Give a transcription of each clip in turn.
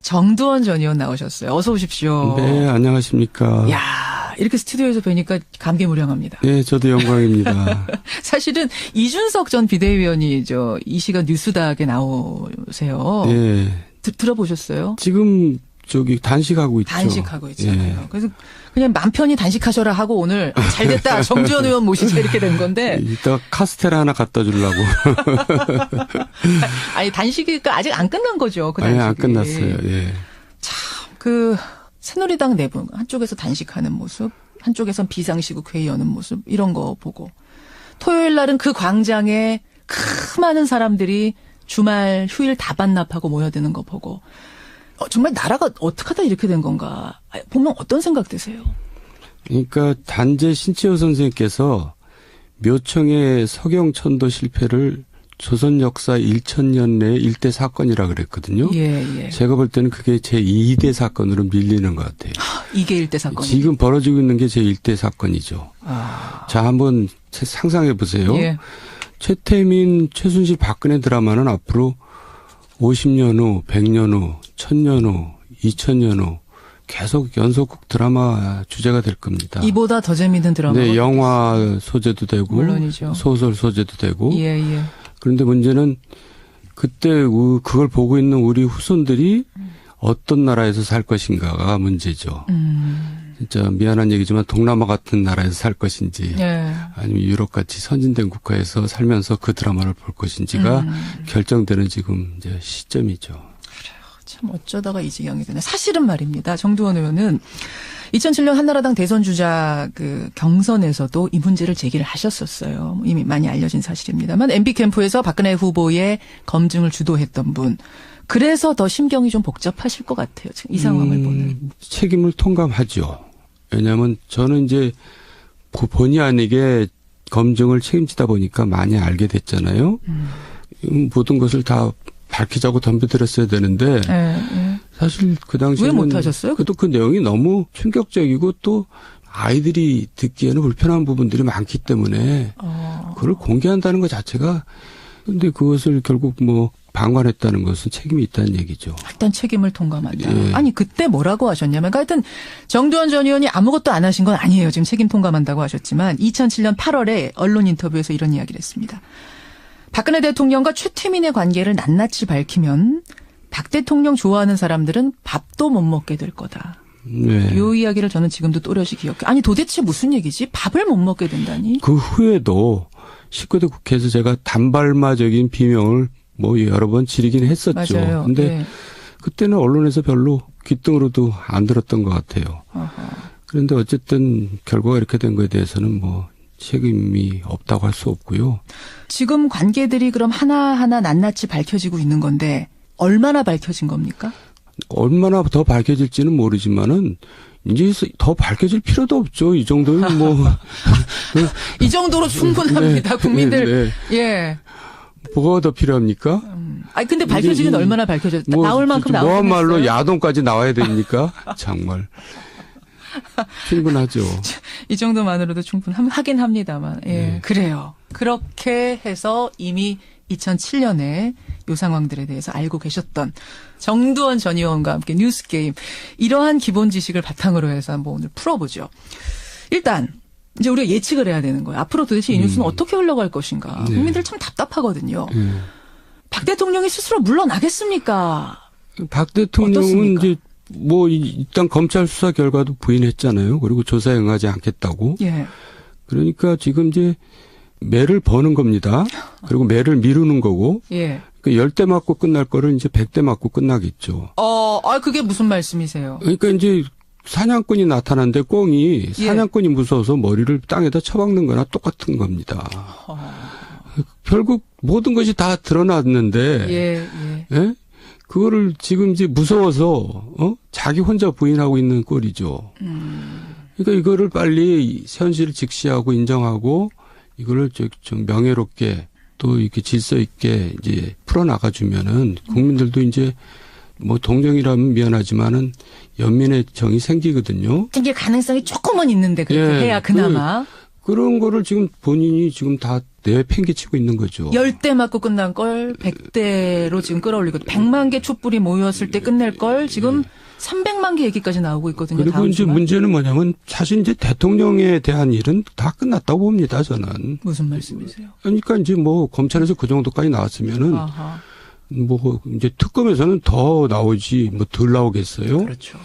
정두원 전 의원 나오셨어요. 어서 오십시오. 네, 안녕하십니까. 야, 이렇게 스튜디오에서 뵈니까 감개무량합니다. 네, 저도 영광입니다. 사실은 이준석 전 비대위원이 이 시간 뉴스닥에 나오세요. 네. 들어보셨어요? 지금 단식하고 있죠. 단식하고 있잖아요. 예. 그래서 그냥 맘 편히 단식하셔라 하고 오늘 잘 됐다. 정두원 의원 모시자 이렇게 된 건데. 이따 카스테라 하나 갖다 주려고. 아니 단식이 아직 안 끝난 거죠. 그 단식이. 아니, 안 끝났어요. 예. 참 새누리당 내부 한쪽에서 단식하는 모습, 한쪽에선 비상시국 회의 여는 모습 이런 거 보고 토요일 날은 그 광장에 그 많은 사람들이 주말 휴일 다 반납하고 모여드는 거 보고 정말 나라가 어떻게 하다 이렇게 된 건가 보면 어떤 생각 드세요? 그러니까 단재 신치호 선생님께서 묘청의 서경천도 실패를 조선 역사 1000년 내 일대 사건이라 그랬거든요. 예. 제가 볼 때는 그게 제 2대 사건으로 밀리는 것 같아요. 이게 일대 사건이죠. 지금 벌어지고 있는 게 제 1대 사건이죠. 자, 한번 상상해 보세요. 예. 최태민, 최순실, 박근혜 드라마는 앞으로 50년 후, 100년 후, 1000년 후, 2000년 후 계속 연속극 드라마 주제가 될 겁니다. 이보다 더 재밌는 드라마가 네, 영화 소재도 되고 물론이죠. 소설 소재도 되고. 예. 그런데 문제는 그때 그걸 보고 있는 우리 후손들이 어떤 나라에서 살 것인가가 문제죠. 진짜 미안한 얘기지만 동남아 같은 나라에서 살 것인지 아니면 유럽같이 선진된 국가에서 살면서 그 드라마를 볼 것인지가 결정되는 지금 이제 시점이죠. 그래요. 참 어쩌다가 이 지경이 되네. 사실은 말입니다. 정두원 의원은 2007년 한나라당 대선 주자 경선에서도 이 문제를 제기를 하셨었어요. 이미 많이 알려진 사실입니다만 MB 캠프에서 박근혜 후보의 검증을 주도했던 분. 그래서 더 심경이 좀 복잡하실 것 같아요. 지금 이 상황을 보는. 책임을 통감하죠. 왜냐하면 저는 이제 본의 아니게 검증을 책임지다 보니까 많이 알게 됐잖아요. 모든 것을 다 밝히자고 덤벼들었어야 되는데 사실 그 당시에는 왜 못하셨어요? 그 내용이 너무 충격적이고 또 아이들이 듣기에는 불편한 부분들이 많기 때문에 그걸 공개한다는 것 자체가 근데 그것을 결국 방관했다는 것은 책임이 있다는 얘기죠. 일단 책임을 통감한다. 예. 아니 그때 뭐라고 하셨냐면 하여튼 정두원 전 의원이 아무것도 안 하신 건 아니에요. 지금 책임 통감한다고 하셨지만 2007년 8월에 언론 인터뷰에서 이런 이야기를 했습니다. 박근혜 대통령과 최태민의 관계를 낱낱이 밝히면 박 대통령 좋아하는 사람들은 밥도 못 먹게 될 거다. 네. 이 이야기를 저는 지금도 또렷이 기억해요. 아니 도대체 무슨 얘기지? 밥을 못 먹게 된다니? 그 후에도 19대 국회에서 제가 단발마적인 비명을 여러 번 지르긴 했었죠. 맞아요. 근데 그때는 언론에서 별로 귓등으로도 안 들었던 것 같아요. 그런데 어쨌든 결과가 이렇게 된 거에 대해서는 책임이 없다고 할 수 없고요. 지금 관계들이 그럼 하나하나 낱낱이 밝혀지고 있는 건데 얼마나 밝혀진 겁니까? 얼마나 더 밝혀질지는 모르지만은 이제 더 밝혀질 필요도 없죠. 이 정도는 이 정도로 충분합니다. 네, 국민들. 네. 예. 뭐가 더 필요합니까? 아니 근데 밝혀지긴 얼마나 밝혀졌다. 나올 만큼 나오긴 했어요. 뭐한말로 야동까지 나와야 됩니까? 정말. 충분하죠. 이 정도만으로도 충분하긴 합니다만. 예. 네. 그래요. 그렇게 해서 이미 2007년에 이 상황들에 대해서 알고 계셨던 정두원 전 의원과 함께 뉴스게임. 이러한 기본 지식을 바탕으로 해서 한번 오늘 풀어보죠. 일단 이제 우리가 예측을 해야 되는 거예요. 앞으로 도대체 이 뉴스는 어떻게 흘러갈 것인가. 네. 국민들 참 답답하거든요. 박 대통령이 스스로 물러나겠습니까? 박 대통령은 어떻습니까? 이제 일단 검찰 수사 결과도 부인했잖아요. 그리고 조사에 응하지 않겠다고. 예. 그러니까 지금 이제 매를 버는 겁니다. 그리고 매를 미루는 거고. 예. 10대 맞고 끝날 거를 이제 100대 맞고 끝나겠죠. 그게 무슨 말씀이세요? 그러니까 이제 사냥꾼이 나타났는데 꽁이 사냥꾼이 무서워서 머리를 땅에다 쳐박는 거나 똑같은 겁니다. 결국 모든 것이 다 드러났는데 예? 그거를 지금 이제 무서워서 자기 혼자 부인하고 있는 꼴이죠. 그러니까 이거를 빨리 현실을 직시하고 인정하고 이거를 좀 명예롭게 또 이렇게 질서 있게 이제 풀어나가 주면은 국민들도 이제 동정이라면 미안하지만은 연민의 정이 생기거든요. 생길 가능성이 조금은 있는데 그렇게 해야 그나마. 그런 거를 지금 본인이 지금 다 내팽개치고 있는 거죠. 10대 맞고 끝난 걸 100대로 지금 끌어올리고 100만 개 촛불이 모였을 때 끝낼 걸 지금 300만 개 얘기까지 나오고 있거든요. 그리고 다음 이제 주말. 문제는 뭐냐면 사실 이제 대통령에 대한 일은 다 끝났다고 봅니다. 저는. 무슨 말씀이세요? 그러니까 이제 뭐 검찰에서 그 정도까지 나왔으면은 아하. 뭐 이제 특검에서는 더 나오지 뭐 덜 나오겠어요. 그렇죠.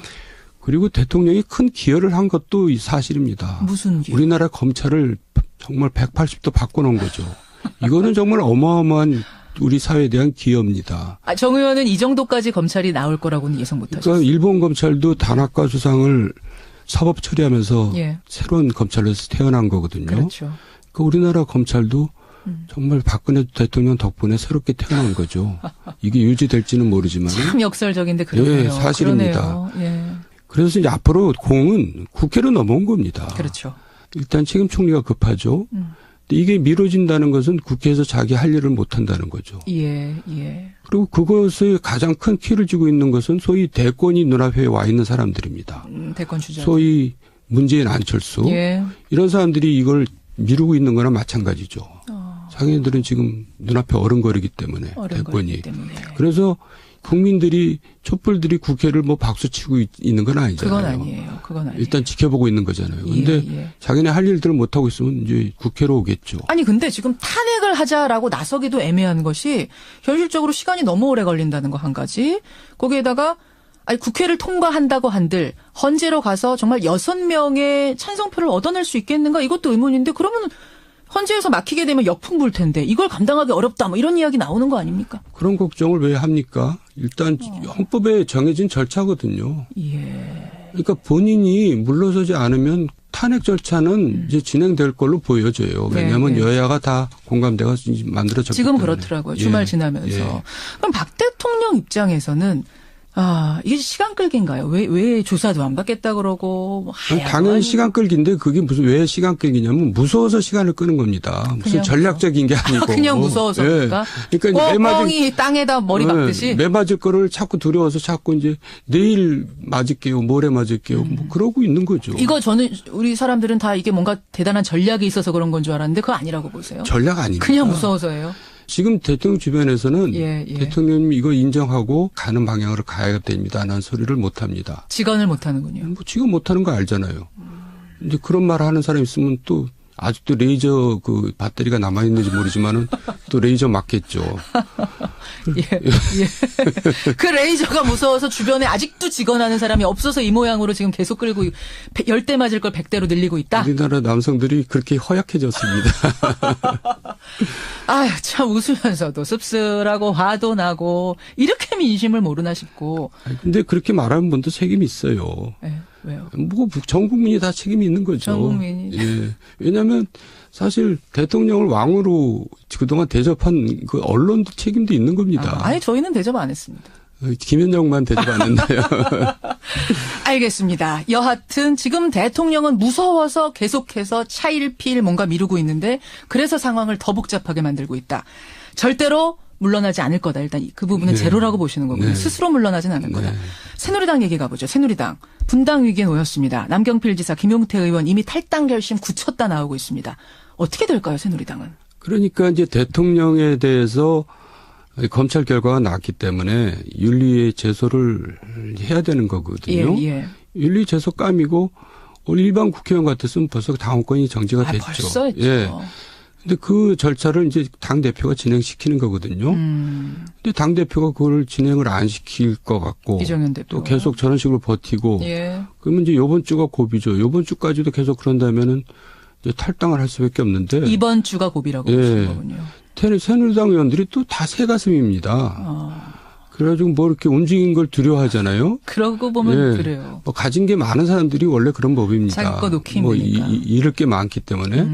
그리고 대통령이 큰 기여를 한 것도 사실입니다. 무슨 기여? 우리나라 검찰을 정말 180도 바꿔놓은 거죠. 이거는 정말 어마어마한 우리 사회에 대한 기여입니다. 정 의원은 이 정도까지 검찰이 나올 거라고는 예상 못하셨어요. 그러니까 일본 검찰도 단학과 수상을 사법 처리하면서 예. 새로운 검찰에서 태어난 거거든요. 그렇죠. 그러니까 우리나라 검찰도 정말 박근혜 대통령 덕분에 새롭게 태어난 거죠. 이게 유지될지는 모르지만. 참 역설적인데 그러네요. 예, 사실입니다. 그러네요. 예. 그래서 이제 앞으로 공은 국회로 넘어온 겁니다. 그렇죠. 일단 책임 총리가 급하죠. 근데 이게 미뤄진다는 것은 국회에서 자기 할 일을 못 한다는 거죠. 예, 예. 그리고 그것에 가장 큰 키를 쥐고 있는 것은 소위 대권이 눈앞에 와 있는 사람들입니다. 대권 주자. 소위 문재인 안철수. 예. 이런 사람들이 이걸 미루고 있는 거나 마찬가지죠. 자기네들은 지금 눈앞에 어른거리기 때문에 대권이. 때문에. 그래서 국민들이 촛불들이 국회를 뭐 박수치고 있는 건 아니잖아요. 그건 아니에요. 그건 아니에요. 일단 지켜보고 있는 거잖아요. 근데 예. 자기네 할 일들을 못 하고 있으면 이제 국회로 오겠죠. 아니 근데 지금 탄핵을 하자라고 나서기도 애매한 것이 현실적으로 시간이 너무 오래 걸린다는 거 한 가지. 거기에다가 아니 국회를 통과한다고 한들 헌재로 가서 정말 6명의 찬성표를 얻어낼 수 있겠는가 이것도 의문인데 그러면 헌재에서 막히게 되면 역풍 불 텐데 이걸 감당하기 어렵다 뭐 이런 이야기 나오는 거 아닙니까? 그런 걱정을 왜 합니까? 일단 헌법에 정해진 절차거든요. 예. 그러니까 본인이 물러서지 않으면 탄핵 절차는 이제 진행될 걸로 보여져요. 왜냐하면 네. 여야가 다 공감대가 만들어졌기 지금 때문에. 그렇더라고요. 주말 지나면서. 예. 그럼 박 대통령 입장에서는 이게 시간 끌기인가요? 왜 조사도 안 받겠다 그러고 뭐 당연히 시간 끌기인데 그게 무슨 왜 시간 끌기냐면 무서워서 시간을 끄는 겁니다. 무슨 전략적인 게 아니고. 그냥 무서워서 그러니까. 그러니까 뻥이 땅에다 머리 박듯이. 매 맞을 거를 자꾸 두려워서 자꾸 이제 내일 맞을게요, 모레 맞을게요, 뭐 그러고 있는 거죠. 이거 저는 우리 사람들은 다 이게 뭔가 대단한 전략이 있어서 그런 건 줄 알았는데 그거 아니라고 보세요. 전략 아닙니다. 그냥 무서워서예요. 지금 대통령 주변에서는 예. 대통령님이 이거 인정하고 가는 방향으로 가야 됩니다라는 소리를 못 합니다. 직언을 못 하는군요. 뭐 지금 못 하는 거 알잖아요. 이제 그런 말 하는 사람 있으면 또 아직도 레이저 그 배터리가 남아 있는지 모르지만은 또 레이저 맞겠죠. 예. 그 레이저가 무서워서 주변에 아직도 직언하는 사람이 없어서 이 모양으로 지금 계속 끌고 10대 맞을 걸 100대로 늘리고 있다. 우리나라 남성들이 그렇게 허약해졌습니다. 아유, 참 웃으면서도 씁쓸하고 화도 나고 이렇게 민심을 모르나 싶고. 근데 그렇게 말하는 분도 책임이 있어요. 네, 왜요? 뭐 전 국민이 다 책임이 있는 거죠. 전 국민이. 예. 왜냐하면 사실 대통령을 왕으로 그동안 대접한 그 언론도 책임도 있는 겁니다. 아예 저희는 대접 안 했습니다. 김현정만 대접 안 했나요? 알겠습니다. 여하튼 지금 대통령은 무서워서 계속해서 차일피일 뭔가 미루고 있는데 그래서 상황을 더 복잡하게 만들고 있다. 절대로 물러나지 않을 거다. 일단 그 부분은 제로라고 보시는 거고요. 스스로 물러나진 않을 거다. 새누리당 얘기 가보죠. 새누리당. 분당 위기에 놓였습니다. 남경필 지사, 김용태 의원 이미 탈당 결심 굳혔다 나오고 있습니다. 어떻게 될까요, 새누리당은? 그러니까 이제 대통령에 대해서 검찰 결과가 났기 때문에 윤리의 제소를 해야 되는 거거든요. 예. 윤리 제소 까미고 일반 국회의원 같았으면 벌써 당원권이 정지가 됐죠. 벌써 했죠. 예. 근데 그 절차를 이제 당대표가 진행시키는 거거든요. 근데 당대표가 그걸 진행을 안 시킬 것 같고. 이정현 대표. 또 계속 저런 식으로 버티고. 그러면 이제 요번 주가 고비죠. 요번 주까지도 계속 그런다면은 이제 탈당을 할 수밖에 없는데. 이번 주가 고비라고 보시는 거군요. 새누리당 의원들이 또 다 새가슴입니다. 그래가지고 뭐 이렇게 움직인 걸 두려워하잖아요. 그러고 보면 그래요. 뭐 가진 게 많은 사람들이 원래 그런 법입니다. 자기 거 놓기 뭐 힘드니까. 잃을 게 많기 때문에.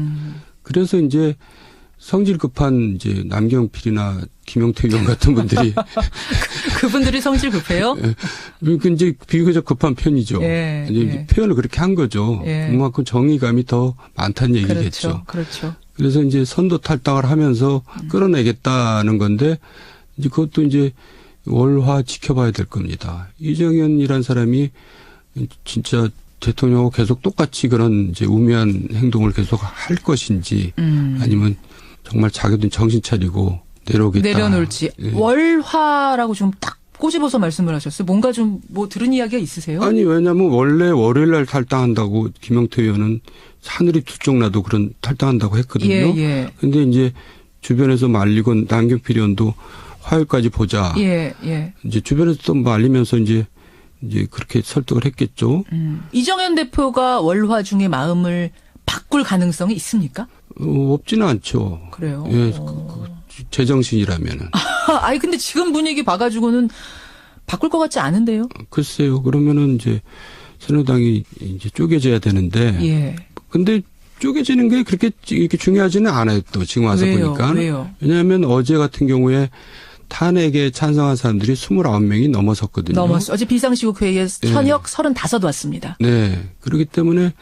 그래서 이제 성질 급한 이제 남경필이나 김용태 의원 같은 분들이 그분들이 성질 급해요? 이제 비교적 급한 편이죠. 이제 표현을 그렇게 한 거죠. 그만큼 정의감이 더 많다는 얘기겠죠. 그렇죠. 그래서 이제 선도 탈당을 하면서 끌어내겠다는 건데 이제 그것도 이제 월화 지켜봐야 될 겁니다. 이정현이란 사람이 진짜 대통령하고 계속 똑같이 그런 이제 우매한 행동을 계속 할 것인지 아니면 정말 자기도 정신 차리고 내려오겠다. 내려놓을지. 예. 월화라고 좀 딱 꼬집어서 말씀을 하셨어요. 뭔가 좀 뭐 들은 이야기가 있으세요? 아니 왜냐하면 원래 월요일 날 탈당한다고 김영태 의원은 하늘이 두 쪽 나도 그런 탈당한다고 했거든요. 예. 근데 이제 주변에서 말리고 남경필 의원도 화요일까지 보자. 예. 이제 주변에서 또 말리면서 이제 그렇게 설득을 했겠죠. 이정현 대표가 월화 중에 마음을 바꿀 가능성이 있습니까? 없지는 않죠. 그래요. 예, 제정신이라면은. 아니 근데 지금 분위기 봐가지고는 바꿀 것 같지 않은데요. 글쎄요. 그러면은 이제 새누리당이 이제 쪼개져야 되는데. 예. 근데 쪼개지는 게 그렇게 이렇게 중요하지는 않아요. 또 지금 와서 보니까. 왜요? 왜냐하면 어제 같은 경우에 탄핵에 찬성한 사람들이 29명이 넘어섰거든요. 어제 비상시국 회의에 현역 35 왔습니다. 네. 그렇기 때문에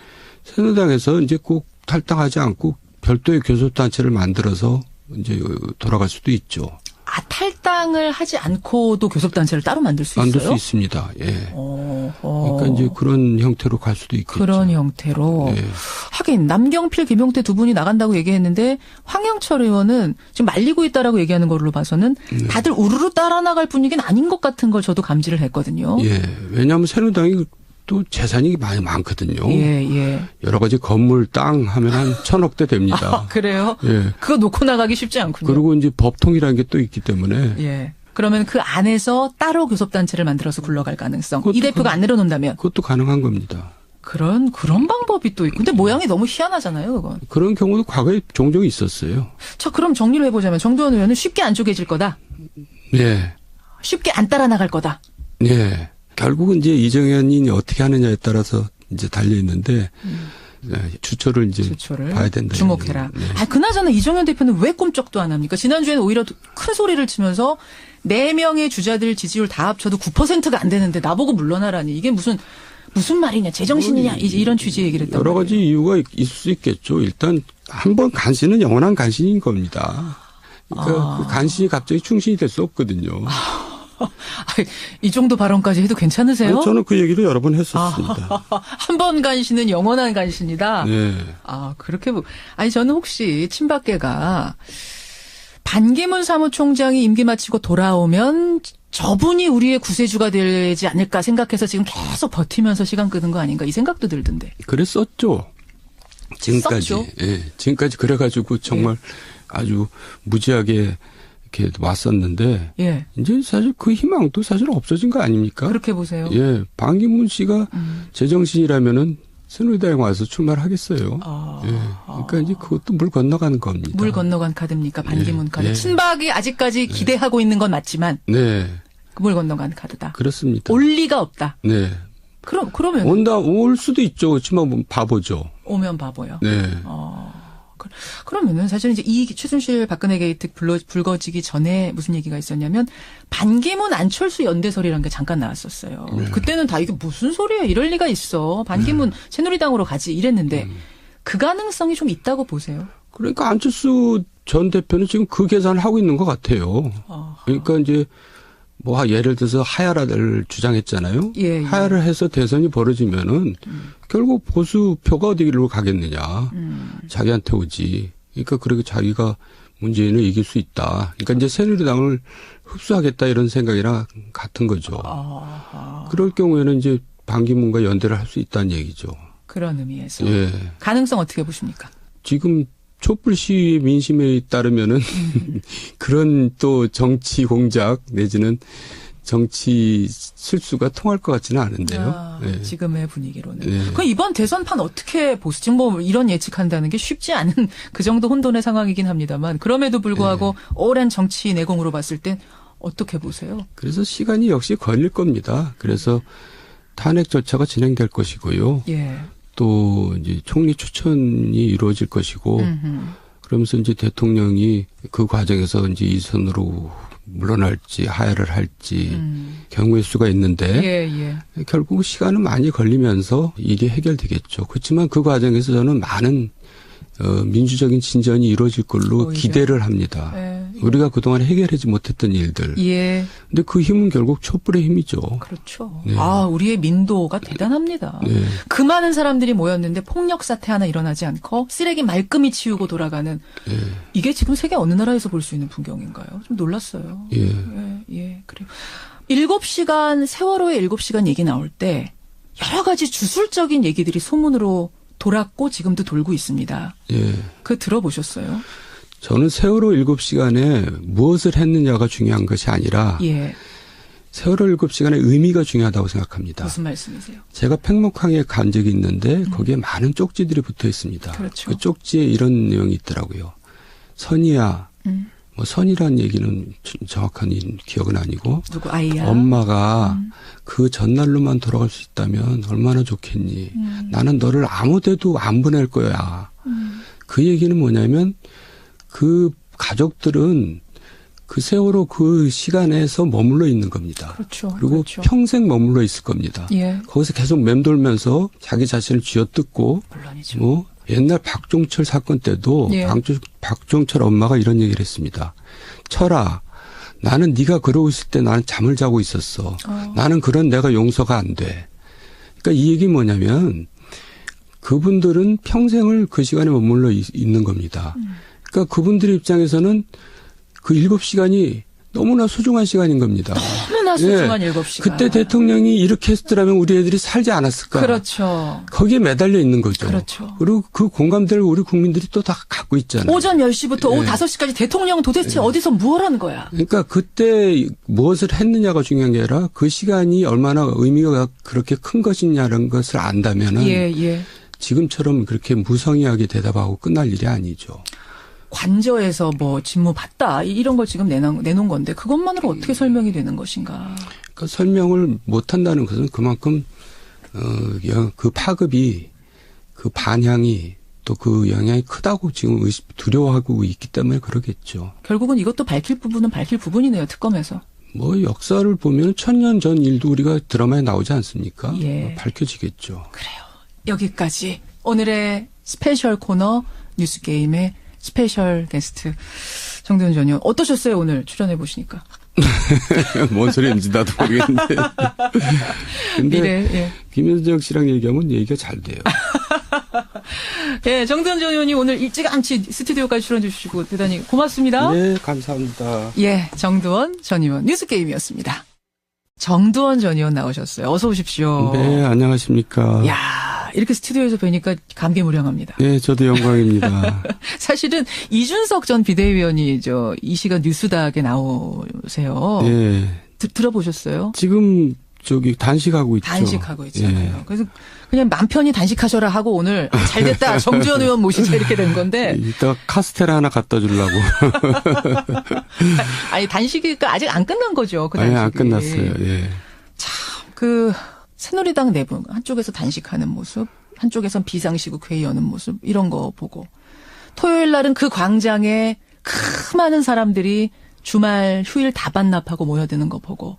새누리당에서 이제 꼭 탈당하지 않고 별도의 교섭단체를 만들어서 이제 돌아갈 수도 있죠. 아, 탈당을 하지 않고도 교섭단체를 따로 만들 수 있어요? 만들 수 있습니다. 예. 그러니까 이제 그런 형태로 갈 수도 있겠죠. 그런 형태로. 예. 하긴 남경필, 김용태 두 분이 나간다고 얘기했는데 황영철 의원은 지금 말리고 있다라고 얘기하는 걸로 봐서는 다들 우르르 따라 나갈 분위기는 아닌 것 같은 걸 저도 감지를 했거든요. 예. 왜냐하면 새누리당이 또 재산이 많이 많거든요. 예. 여러 가지 건물, 땅 하면 한 1,000억대 됩니다. 아, 그래요? 예. 그거 놓고 나가기 쉽지 않군요. 그리고 이제 법통이라는 게 또 있기 때문에. 예. 그러면 그 안에서 따로 교섭단체를 만들어서 굴러갈 가능성. 이 대표가 안 내려놓는다면. 그것도 가능한 겁니다. 그런 방법이 또 있고. 근데 모양이 너무 희한하잖아요, 그건. 그런 경우도 과거에 종종 있었어요. 자, 그럼 정리를 해보자면 정두원 의원은 쉽게 안 쪼개질 거다. 예. 쉽게 안 따라 나갈 거다. 예. 결국은 이제 이정현이 어떻게 하느냐에 따라서 이제 달려 있는데 주초를 봐야 된다. 주목해라. 네. 그나저나 이정현 대표는 왜 꼼짝도 안 합니까? 지난주에는 오히려 큰 소리를 치면서 4명의 주자들 지지율 다 합쳐도 9%가 안 되는데 나보고 물러나라니. 이게 무슨 말이냐. 제정신이냐. 이런 취지의 얘기를 했다고. 여러 가지 이유가 있을 수 있겠죠. 일단 한 번 간신은 영원한 간신인 겁니다. 그러니까 그 간신이 갑자기 충신이 될 수 없거든요. 이 정도 발언까지 해도 괜찮으세요? 아니, 저는 그 얘기를 여러 번 했었습니다. 한 번 간신은 영원한 간신이다? 네. 그렇게. 저는 혹시 친박계가 반기문 사무총장이 임기 마치고 돌아오면 저분이 우리의 구세주가 되지 않을까 생각해서 지금 계속 버티면서 시간 끄는 거 아닌가 이 생각도 들던데. 그랬었죠. 지금까지. 썼죠? 예. 지금까지 그래가지고 정말 아주 무지하게 이렇게 왔었는데 예. 이제 사실 그 희망도 사실 없어진 거 아닙니까? 그렇게 보세요. 예, 반기문 씨가 제정신이라면은 새누리당에 와서 출마를 하겠어요. 예, 그러니까 이제 그것도 물 건너가는 겁니다. 물 건너간 카드입니까? 반기문 카드. 예. 친박이 아직까지 기대하고 있는 건 맞지만 네, 물 건너간 카드다. 그렇습니다. 올 리가 없다. 네. 그러면 올 수도 있죠. 그렇지만 바보죠. 오면 바보요. 네. 그러면은 사실 이제 이 최순실 박근혜 게이트 불거지기 전에 무슨 얘기가 있었냐면 반기문 안철수 연대설이라는 게 잠깐 나왔었어요. 네. 그때는 다 이게 무슨 소리야 이럴 리가 있어. 반기문 새누리당으로 가지 이랬는데 그 가능성이 좀 있다고 보세요. 그러니까 안철수 전 대표는 지금 그 계산을 하고 있는 것 같아요. 그러니까 이제 뭐 예를 들어서 하야를 주장했잖아요. 예. 하야를 해서 대선이 벌어지면은 결국 보수표가 어디로 가겠느냐. 자기한테 오지. 그러니까 그렇게 자기가 문재인을 이길 수 있다. 그러니까 이제 새누리당을 흡수하겠다 이런 생각이랑 같은 거죠. 그럴 경우에는 이제 반기문과 연대를 할 수 있다는 얘기죠. 그런 의미에서. 예. 가능성 어떻게 보십니까? 지금 촛불 시위 민심에 따르면은 그런 또 정치 공작 내지는 정치 실수가 통할 것 같지는 않은데요. 네. 지금의 분위기로는. 네. 그럼 이번 대선판 어떻게 보세요? 지금 뭐 이런 예측한다는 게 쉽지 않은 그 정도 혼돈의 상황이긴 합니다만 그럼에도 불구하고 오랜 정치 내공으로 봤을 땐 어떻게 보세요? 그래서 시간이 역시 걸릴 겁니다. 그래서 탄핵 절차가 진행될 것이고요. 예. 또 이제 총리 추천이 이루어질 것이고 그러면서 이제 대통령이 그 과정에서 이제 이선으로 물러날지 하야를 할지 경우의 수가 있는데 결국 시간은 많이 걸리면서 일이 해결되겠죠. 그렇지만 그 과정에서 저는 많은 민주적인 진전이 이루어질 걸로 오히려. 기대를 합니다. 예. 우리가 그동안 해결하지 못했던 일들. 예. 근데 그 힘은 결국 촛불의 힘이죠. 그렇죠. 네. 우리의 민도가 대단합니다. 네. 그 많은 사람들이 모였는데 폭력 사태 하나 일어나지 않고 쓰레기 말끔히 치우고 돌아가는 예. 이게 지금 세계 어느 나라에서 볼 수 있는 풍경인가요? 좀 놀랐어요. 예. 예. 그래요. 7시간, 세월호의 7시간 얘기 나올 때 여러 가지 주술적인 얘기들이 소문으로 돌았고 지금도 돌고 있습니다. 예. 그거 들어보셨어요? 저는 세월호 7시간에 무엇을 했느냐가 중요한 것이 아니라 예. 세월호 7시간의 의미가 중요하다고 생각합니다. 무슨 말씀이세요? 제가 팽목항에 간 적이 있는데 거기에 많은 쪽지들이 붙어 있습니다. 그렇죠. 그 쪽지에 이런 내용이 있더라고요. 선이야. 뭐 선이라는 얘기는 정확한 기억은 아니고 누구 아이야? 엄마가 그 전날로만 돌아갈 수 있다면 얼마나 좋겠니. 나는 너를 아무 데도 안 보낼 거야. 그 얘기는 뭐냐면 그 가족들은 그 세월호 그 시간에서 머물러 있는 겁니다. 그렇죠. 그리고 그렇죠. 평생 머물러 있을 겁니다. 예. 거기서 계속 맴돌면서 자기 자신을 쥐어뜯고 물론이죠. 뭐 옛날 박종철 사건 때도 예. 박종철 엄마가 이런 얘기를 했습니다. 철아, 나는 네가 그러고 있을 때 나는 잠을 자고 있었어. 나는 그런 내가 용서가 안 돼. 그러니까 이 얘기 뭐냐면 그분들은 평생을 그 시간에 머물러 있는 겁니다. 그러니까 그분들의 입장에서는 그 7시간이 너무나 소중한 시간인 겁니다. 너무나 소중한 7시간. 그때 대통령이 이렇게 했더라면 우리 애들이 살지 않았을까. 그렇죠. 거기에 매달려 있는 거죠. 그렇죠. 그리고 그 공감대를 우리 국민들이 또 다 갖고 있잖아요. 오전 10시부터 오후 네. 5시까지 대통령 도대체 어디서 뭘 하는 거야? 그러니까 그때 무엇을 했느냐가 중요한 게 아니라 그 시간이 얼마나 의미가 그렇게 큰 것이냐는 것을 안다면은 예. 지금처럼 그렇게 무성의하게 대답하고 끝날 일이 아니죠. 관저에서 뭐 직무 받다 이런 걸 지금 내놓은 건데 그것만으로 어떻게 설명이 되는 것인가? 그러니까 설명을 못 한다는 것은 그만큼 그 파급이 그 반향이 또 그 영향이 크다고 지금 두려워하고 있기 때문에 그러겠죠. 결국은 이것도 밝힐 부분은 밝힐 부분이네요. 특검에서. 뭐 역사를 보면 1000년 전 일도 우리가 드라마에 나오지 않습니까? 예. 밝혀지겠죠. 그래요. 여기까지 오늘의 스페셜 코너 뉴스게임의 스페셜 게스트 정두원 전 의원 어떠셨어요? 오늘 출연해 보시니까. 뭔 소리인지 나도 모르겠는데. 근데 예. 김현정 씨랑 얘기하면 얘기가 잘 돼요. 예, 정두원 전 의원이 오늘 일찌감치 스튜디오까지 출연해 주시고 대단히 고맙습니다. 네, 감사합니다. 예, 정두원 전 의원 뉴스게임이었습니다. 정두원 전 의원 나오셨어요. 어서 오십시오. 네, 안녕하십니까. 야, 이렇게 스튜디오에서 뵈니까 감개무량합니다. 네, 저도 영광입니다. 사실은 이준석 전 비대위원이 이 시간 뉴스닥에 나오세요. 네. 들어보셨어요? 지금 단식하고 있죠. 단식하고 있잖아요. 예. 그래서 그냥 맘 편히 단식하셔라 하고 오늘 잘 됐다. 정두원 의원 모시자 이렇게 된 건데. 이따가 카스테라 하나 갖다 주려고. 아니 단식이 아직 안 끝난 거죠. 그 단식이. 아니, 안 끝났어요. 예. 참 새누리당 내부 한쪽에서 단식하는 모습, 한쪽에선 비상시국 회의 여는 모습 이런 거 보고 토요일 날은 그 광장에 그 많은 사람들이 주말 휴일 다 반납하고 모여드는 거 보고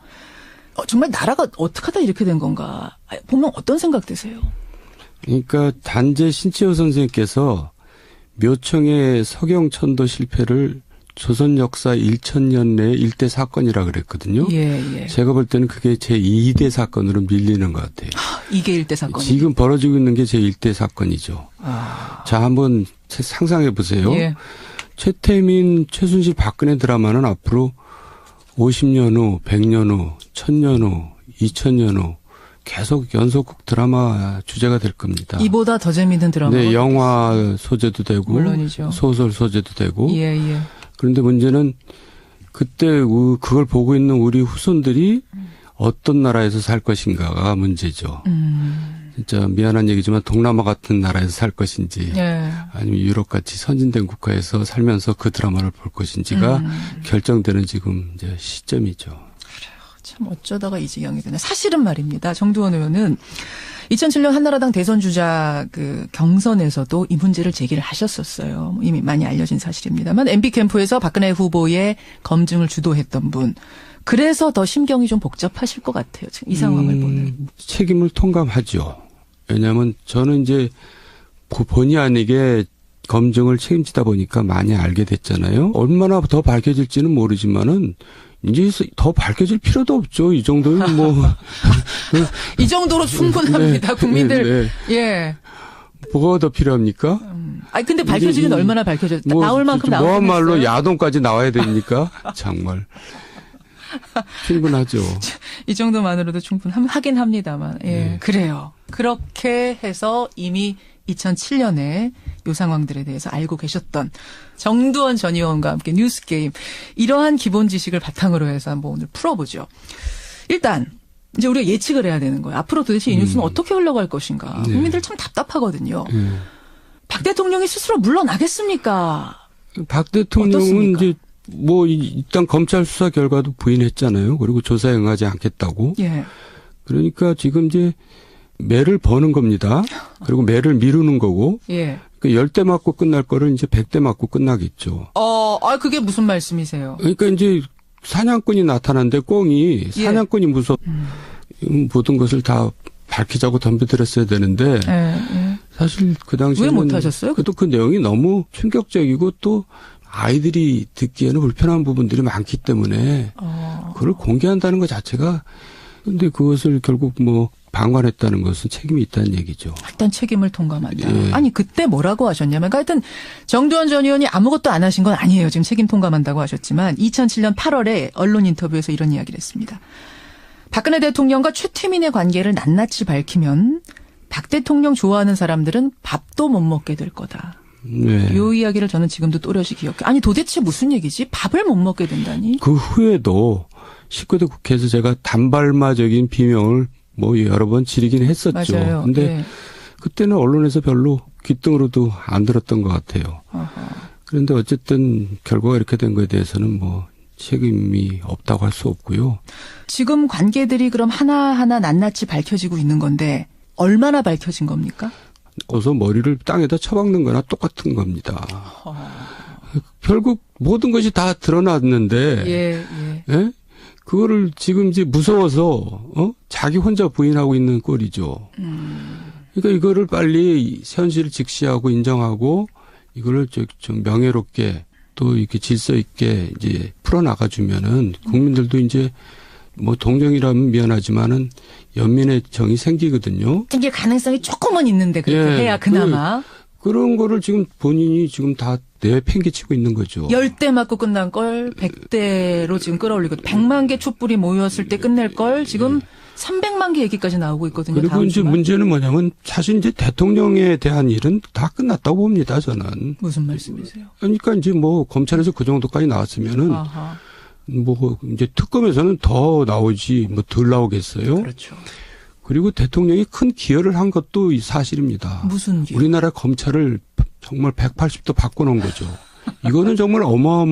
정말 나라가 어떻게 하다 이렇게 된 건가 보면 어떤 생각 드세요? 그러니까 단재 신치호 선생님께서 묘청의 서경천도 실패를 조선 역사 1000년 내 일대 사건이라 그랬거든요. 예. 제가 볼 때는 그게 제 2대 사건으로 밀리는 것 같아요. 이게 일대 사건이 지금 벌어지고 있는 게 제 1대 사건이죠. 자, 한번 상상해 보세요. 예. 최태민, 최순실, 박근혜 드라마는 앞으로 50년 후, 100년 후, 1000년 후, 2000년 후 계속 연속극 드라마 주제가 될 겁니다. 이보다 더 재미있는 드라마가 네, 영화 소재도 되고 물론이죠. 소설 소재도 되고. 예. 그런데 문제는 그때 그걸 보고 있는 우리 후손들이 어떤 나라에서 살 것인가가 문제죠. 진짜 미안한 얘기지만 동남아 같은 나라에서 살 것인지 예. 아니면 유럽같이 선진된 국가에서 살면서 그 드라마를 볼 것인지가 결정되는 지금 이제 시점이죠. 참 어쩌다가 이 지경이 되나. 사실은 말입니다. 정두원 의원은 2007년 한나라당 대선 주자 경선에서도 이 문제를 제기를 하셨었어요. 이미 많이 알려진 사실입니다만 MB 캠프에서 박근혜 후보의 검증을 주도했던 분. 그래서 더 심경이 좀 복잡하실 것 같아요. 지금 이 상황을 보는. 책임을 통감하죠. 왜냐하면 저는 이제 본의 아니게 검증을 책임지다 보니까 많이 알게 됐잖아요. 얼마나 더 밝혀질지는 모르지만은 이제 더 밝혀질 필요도 없죠. 이 정도는 뭐. 이 정도로 충분합니다. 네, 국민들. 네. 예. 뭐가 더 필요합니까? 아니, 근데 밝혀지긴 얼마나 밝혀졌다. 뭐, 나올 만큼 나오고. 뭐한 말로 야동까지 나와야 됩니까? 정말. 충분하죠. 이 정도만으로도 충분하긴 합니다만. 예. 네. 그래요. 그렇게 해서 이미 2007년에 요 상황들에 대해서 알고 계셨던 정두원 전 의원과 함께 뉴스게임. 이러한 기본 지식을 바탕으로 해서 한번 오늘 풀어보죠. 일단 이제 우리가 예측을 해야 되는 거예요. 앞으로 도대체 이 뉴스는 어떻게 흘러갈 것인가. 네. 국민들 참 답답하거든요. 박 대통령이 스스로 물러나겠습니까? 박 대통령은 어떻습니까? 이제 뭐 일단 검찰 수사 결과도 부인했잖아요. 그리고 조사에 응하지 않겠다고. 예. 그러니까 지금 이제 매를 버는 겁니다. 그리고 매를 미루는 거고. 예. 그러니까 10대 맞고 끝날 거를 이제 100대 맞고 끝나겠죠. 그게 무슨 말씀이세요? 그러니까 이제 사냥꾼이 나타났는데 꽁이 사냥꾼이 무서워. 모든 것을 다 밝히자고 덤벼들었어야 되는데 사실 그 당시에는 왜 못하셨어요? 또 그 내용이 너무 충격적이고 또 아이들이 듣기에는 불편한 부분들이 많기 때문에 그걸 공개한다는 것 자체가 근데 그것을 결국 뭐 방관했다는 것은 책임이 있다는 얘기죠. 일단 책임을 통감한다. 예. 아니 그때 뭐라고 하셨냐면 하여튼 정두원 전 의원이 아무것도 안 하신 건 아니에요. 지금 책임 통감한다고 하셨지만 2007년 8월에 언론 인터뷰에서 이런 이야기를 했습니다. 박근혜 대통령과 최태민의 관계를 낱낱이 밝히면 박 대통령 좋아하는 사람들은 밥도 못 먹게 될 거다. 네. 이 이야기를 저는 지금도 또렷이 기억해요. 아니 도대체 무슨 얘기지? 밥을 못 먹게 된다니? 그 후에도 19대 국회에서 제가 단발마적인 비명을 뭐 여러 번 지르긴 했었죠. 맞아요. 근데 그때는 언론에서 별로 귓등으로도 안 들었던 것 같아요. 그런데 어쨌든 결과가 이렇게 된 거에 대해서는 뭐 책임이 없다고 할 수 없고요. 지금 관계들이 그럼 하나하나 낱낱이 밝혀지고 있는 건데 얼마나 밝혀진 겁니까? 어서 머리를 땅에다 쳐박는 거나 똑같은 겁니다. 결국 모든 것이 다 드러났는데 예? 그거를 지금 이제 무서워서 자기 혼자 부인하고 있는 꼴이죠. 그러니까 이거를 빨리 현실을 직시하고 인정하고 이거를 좀 명예롭게 또 이렇게 질서 있게 이제 풀어나가 주면은 국민들도 이제 뭐 동정이라면 미안하지만은 연민의 정이 생기거든요. 생길 가능성이 조금은 있는데 그렇게 해야 그나마. 그런 거를 지금 본인이 지금 다 내팽개치고 있는 거죠. 10대 맞고 끝난 걸 100대로 지금 끌어올리고 100만 개 촛불이 모였을 때 끝낼 걸 지금 300만 개 얘기까지 나오고 있거든요. 그리고 이제 문제는 뭐냐면 사실 이제 대통령에 대한 일은 다 끝났다고 봅니다. 저는. 무슨 말씀이세요? 그러니까 이제 뭐 검찰에서 그 정도까지 나왔으면은 뭐 이제 특검에서는 더 나오지 뭐 덜 나오겠어요. 그렇죠. 그리고 대통령이 큰 기여를 한 것도 사실입니다. 무슨 기여? 우리나라 검찰을 정말 180도 바꿔놓은 거죠. 이거는 정말 어마어마한